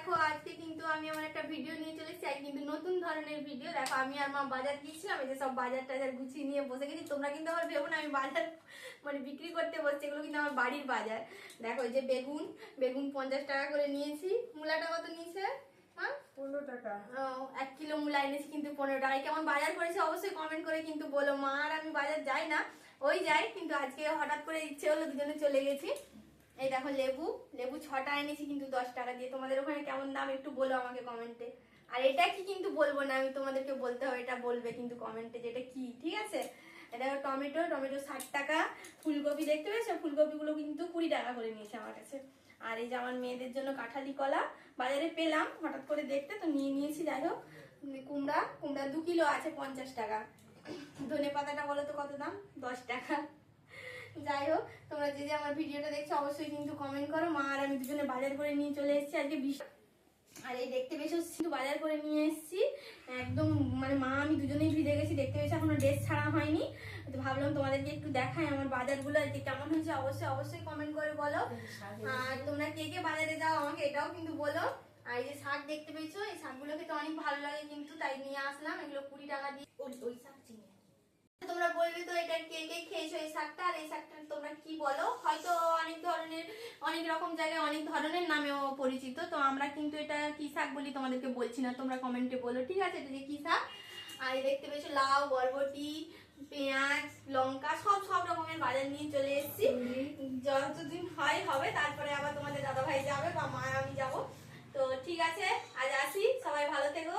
দেখো আজকে কিন্তু আমি আমার একটা ভিডিও নিয়ে চলে এসেছি, কিন্তু নতুন ধরনের ভিডিও। দেখো আমি আর মা বাজার গিয়েছিলাম, এই যে সব বাজার টাজার গুছিয়ে নিয়ে বসে গেছি। তোমরা কিন্তু আমার ভেবো না আমি বাজার মানে বিক্রি করতে বসছি, এগুলো কিন্তু আমার বাড়ির বাজার। দেখো এই যে বেগুন বেগুন 50 টাকা করে নিয়েছি। মূলাটা কত নিয়েছে? 15 টাকা। 1 কিলো মূলা এনেছি কিন্তু 15 টাকায়। কেমন বাজার করেছে অবশ্যই কমেন্ট করে কিন্তু বলো। মা আর আমি বাজার যাই না, ওই যাই, কিন্তু আজকে হঠাৎ করে ইচ্ছে হলো, দুজনে চলে গেছি। এই দেখো লেবু লেবু 6টা এনেছি কিন্তু 10 টাকা দিয়ে। তোমাদের ওখানে কেমন দাম একটু বলো আমাকে কমেন্টে। আর এটা কি কিন্তু বলবো না আমি, তোমাদেরকে বলতে হবে, এটা বলবে কিন্তু কমেন্টে যেটা কি, ঠিক আছে? এটা দেখো টমেটো 60 টাকা। ফুলকপি দেখতে পেয়েছো? ফুলকপিগুলো কিন্তু 20 টাকা করে নিয়েছে আমার কাছে। আর এই যে আমার মেয়েদের জন্য কাঁঠালি কলা বাজারে পেলাম হঠাৎ করে দেখতে, তো নিয়ে নিয়েছি। যাই হোক, কুমড়া 2 কিলো আছে 50 টাকা। ধনে পাতাটা বলো তো কত দাম? 10 টাকা। যাই হোক, তোমরা যে যে আমার ভিডিওটা দেখছো অবশ্যই কিন্তু কমেন্ট করো। মা আর আমি দুজনে বাজার করে নিয়ে চলে এসেছি আজকে। আর এই দেখতে পেয়েছো কিন্তু বাজার করে নিয়ে এসেছি একদম, মানে মা আমি দুজনেই ভিজে গেছি। দেখতে পেয়েছো এখনো ড্রেস ছাড়া হয়নি, তো ভাবলাম তোমাদেরকে একটু দেখাই আমার বাজারগুলো আজকে কেমন হয়েছে। অবশ্যই অবশ্যই কমেন্ট করে বলো। আর তোমরা কে কে বাজারে যাও আমাকে এটাও কিন্তু বলো। আর এই যে শাক দেখতে পেয়েছো, এই শাকগুলো খেতে অনেক ভালো লাগে কিন্তু, তাই নিয়ে আসলাম। এগুলো 20 টাকা দিয়ে। ওই শাক চিনি। তোমরা বলবে তো এটা কে কে খেয়েছো এই শাকটা, আর এই শাকটা তোমরা কি বলো। হয়তো অনেক ধরনের, অনেক রকম জায়গায় অনেক ধরনের নামেও পরিচিত, তো আমরা কিন্তু এটা কি শাক বলি তোমাদেরকে বলছি না, তোমরা কমেন্টে বলো, ঠিক আছে? এটা যে কি শাক। আর এই দেখতে পেয়েছো লাউ, বরবটি, পেঁয়াজ, লঙ্কা, সব সব রকমের বাজার নিয়ে চলে এসেছি। যতদিন হয় হবে, তারপরে আবার তোমাদের দাদা ভাই যাবে বা মা আমি যাবো। তো ঠিক আছে, আজ আসি, সবাই ভালো থেকো।